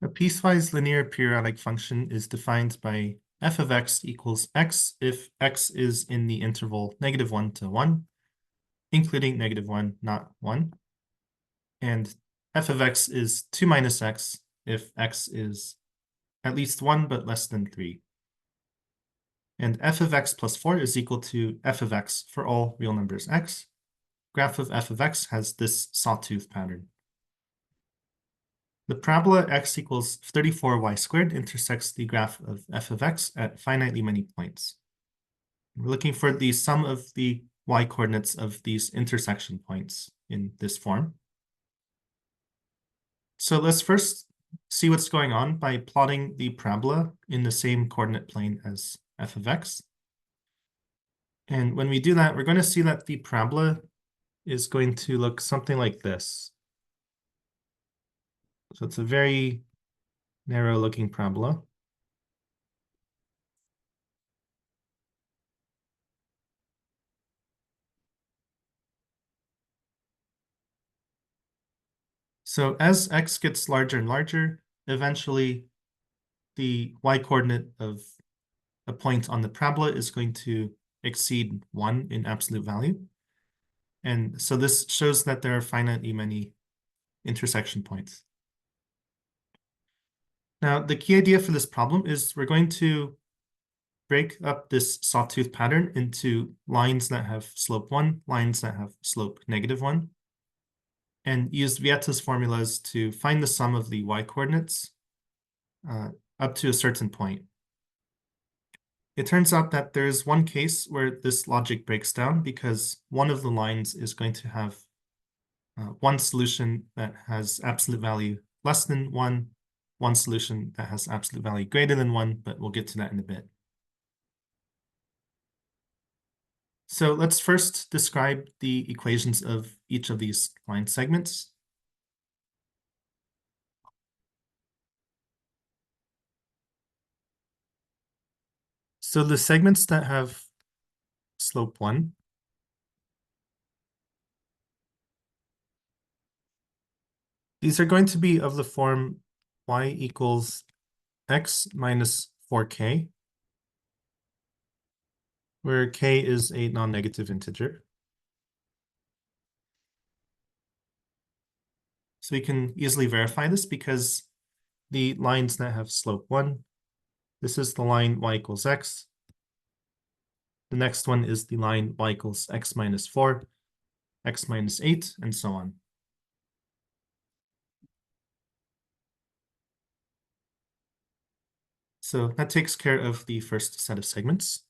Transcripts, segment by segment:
A piecewise linear periodic function is defined by f of x equals x if x is in the interval -1 to 1, including -1, not 1. And f of x is 2 minus x if x is at least 1 but less than 3. And f of x plus 4 is equal to f of x for all real numbers x. Graph of f of x has this sawtooth pattern. The parabola x equals 34y squared intersects the graph of f of x at finitely many points. We're looking for the sum of the y coordinates of these intersection points in this form. So let's first see what's going on by plotting the parabola in the same coordinate plane as f of x. And when we do that, we're going to see that the parabola is going to look something like this. So it's a very narrow looking parabola. So as x gets larger and larger, eventually the y-coordinate of a point on the parabola is going to exceed 1 in absolute value. And so this shows that there are finitely many intersection points. Now, the key idea for this problem is we're going to break up this sawtooth pattern into lines that have slope 1, lines that have slope -1, and use Vieta's formulas to find the sum of the y-coordinates up to a certain point. It turns out that there's one case where this logic breaks down because one of the lines is going to have one solution that has absolute value less than 1, one solution that has absolute value greater than 1, but we'll get to that in a bit. So let's first describe the equations of each of these line segments. So the segments that have slope 1, these are going to be of the form y equals x minus 4k, where k is a non-negative integer. So we can easily verify this because the lines that have slope 1, this is the line y equals x. The next one is the line y equals x minus 4, x minus 8, and so on. So that takes care of the first set of segments.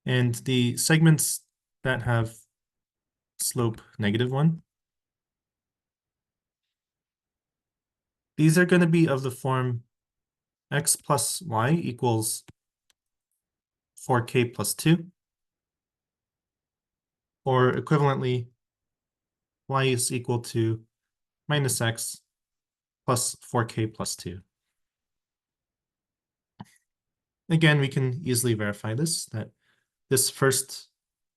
And the segments that have slope -1, these are going to be of the form x plus y equals 4k plus 2, or equivalently, y is equal to minus x plus 4k plus 2. Again, we can easily verify this, that this first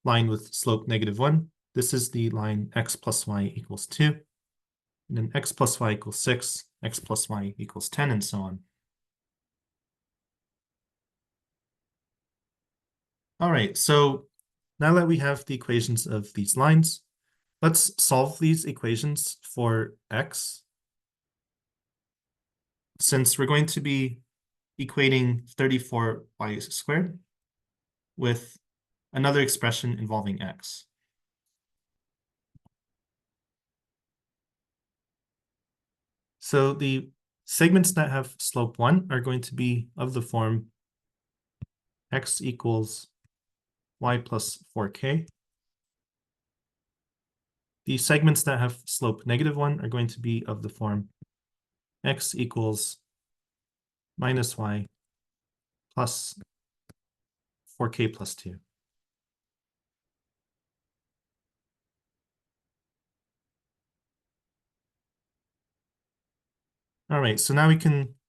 line with slope -1, this is the line x plus y equals 2, and then x plus y equals 6, x plus y equals 10, and so on. All right, so now that we have the equations of these lines, let's solve these equations for x. Since we're going to be equating 34y squared with another expression involving x. So the segments that have slope 1 are going to be of the form x equals y plus 4k. The segments that have slope -1 are going to be of the form x equals minus y plus 4k plus 2. All right, so now we can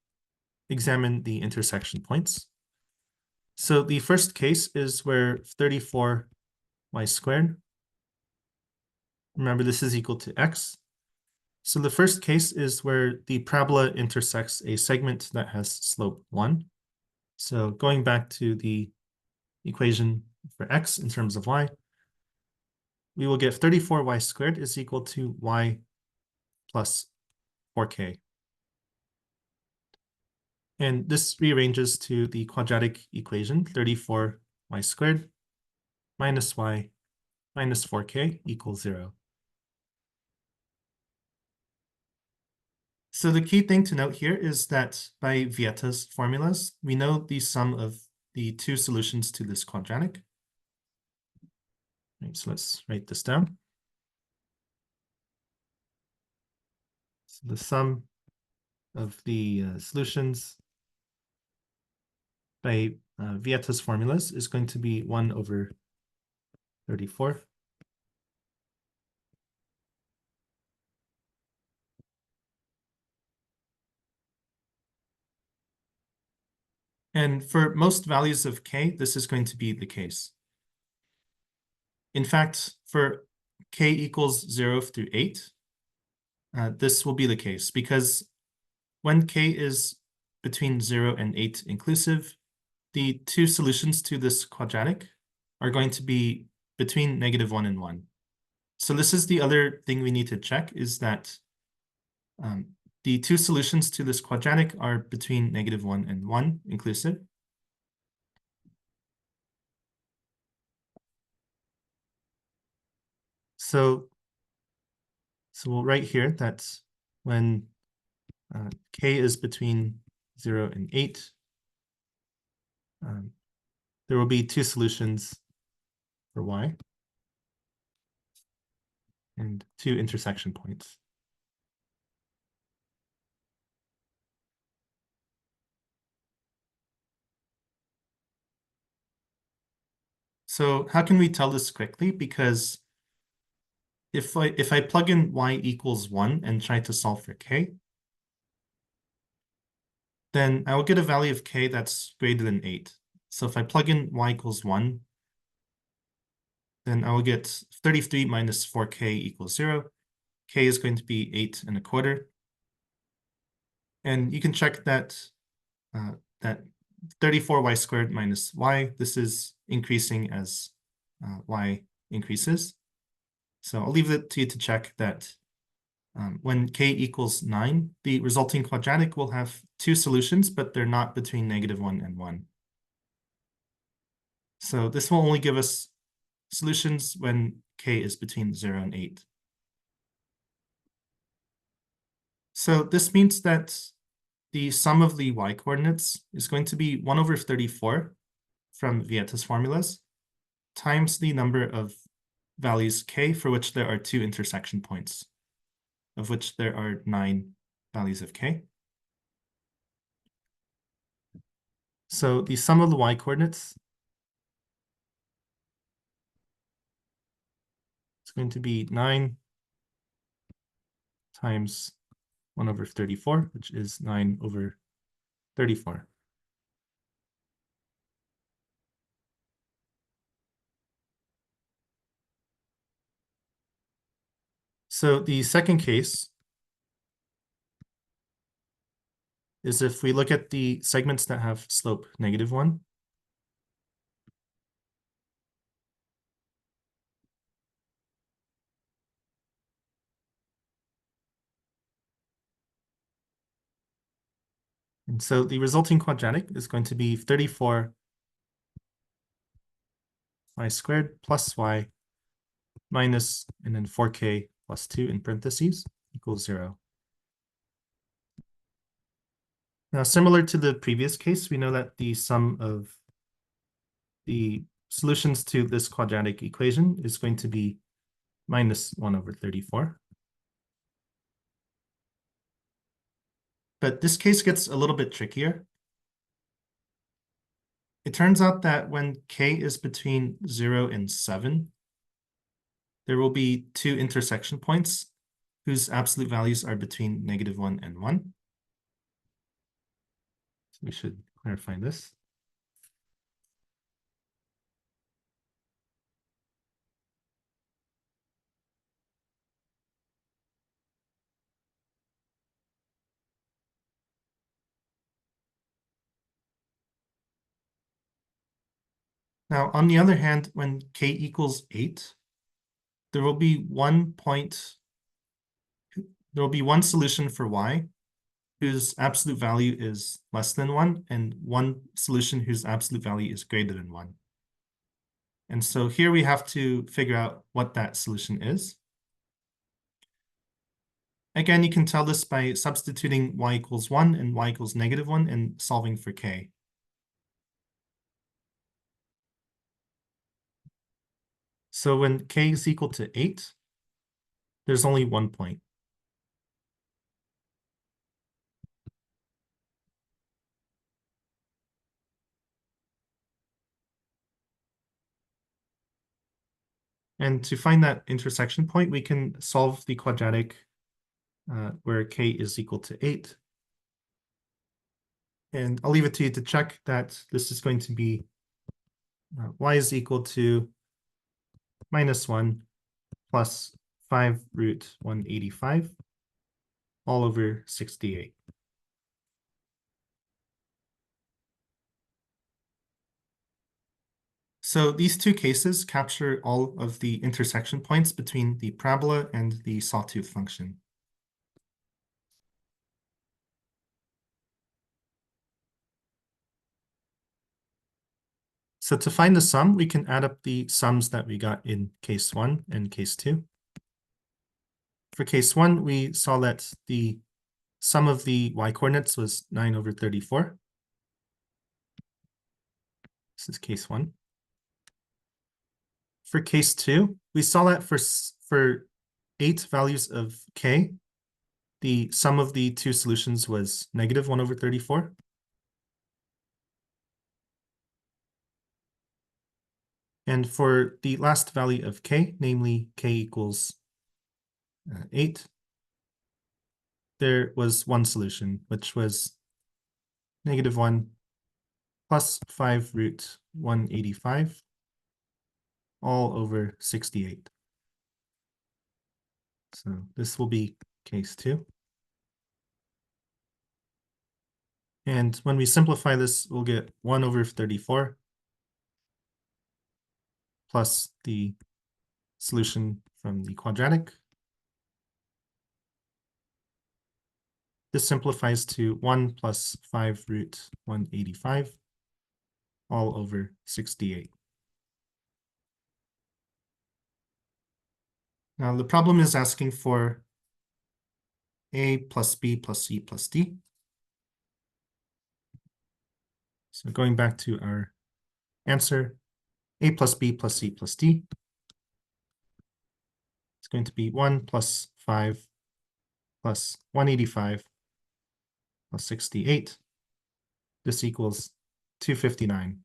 examine the intersection points. So the first case is where 34y squared, remember this is equal to x. So the first case is where the parabola intersects a segment that has slope 1. So going back to the equation for x in terms of y, we will get 34y squared is equal to y plus 4k. And this rearranges to the quadratic equation 34y squared minus y minus 4k equals 0. So the key thing to note here is that by Vieta's formulas, we know the sum of the two solutions to this quadratic. Right, so let's write this down. So the sum of the solutions by Vieta's formulas is going to be 1 over 34. And for most values of k, this is going to be the case. In fact, for k equals 0 through 8, this will be the case because when k is between 0 and 8 inclusive, the two solutions to this quadratic are going to be between -1 and 1. So this is the other thing we need to check is that the two solutions to this quadratic are between -1 and 1 inclusive. So we'll write here that when k is between 0 and 8, there will be two solutions for y and two intersection points. So how can we tell this quickly? Because if I plug in y equals 1 and try to solve for k, then I will get a value of k that's greater than 8. So if I plug in y equals 1, then I will get 33 minus 4k equals 0. K is going to be 8 1/4. And you can check that that 34y squared minus y, this is increasing as y increases. So I'll leave it to you to check that when k equals 9, the resulting quadratic will have two solutions, but they're not between -1 and 1. So this will only give us solutions when k is between 0 and 8. So this means that the sum of the y coordinates is going to be 1 over 34 from Vieta's formulas times the number of values k for which there are two intersection points, of which there are 9 values of k. So the sum of the y coordinates is going to be 9 times 1 over 34, which is 9 over 34. So the second case is if we look at the segments that have slope -1. And so the resulting quadratic is going to be 34y squared plus y minus, and then 4k plus 2 in parentheses equals 0. Now, similar to the previous case, we know that the sum of the solutions to this quadratic equation is going to be minus 1 over 34. But this case gets a little bit trickier. It turns out that when k is between 0 and 7, there will be two intersection points whose absolute values are between -1 and 1. So we should clarify this. Now, on the other hand, when k equals 8, there will be one solution for y whose absolute value is less than 1, and one solution whose absolute value is greater than 1. And so here we have to figure out what that solution is. Again, you can tell this by substituting y equals 1 and y equals -1 and solving for k. So when k is equal to 8, there's only one point. And to find that intersection point, we can solve the quadratic where k is equal to 8. And I'll leave it to you to check that this is going to be y is equal to -1 plus 5 root 185 all over 68. So these two cases capture all of the intersection points between the parabola and the sawtooth function. So to find the sum, we can add up the sums that we got in case 1 and case 2. For case 1, we saw that the sum of the y-coordinates was 9 over 34. This is case 1. For case 2, we saw that for 8 values of k, the sum of the two solutions was -1 over 34. And for the last value of k, namely k equals 8, there was one solution, which was -1 plus 5 root 185 all over 68. So this will be case 2. And when we simplify this, we'll get 1 over 34 plus the solution from the quadratic. This simplifies to 1 plus 5 root 185 all over 68. Now the problem is asking for a plus b plus c plus d. So going back to our answer, a plus b plus c plus d. It's going to be 1 plus 5 plus 185 plus 68. This equals 259.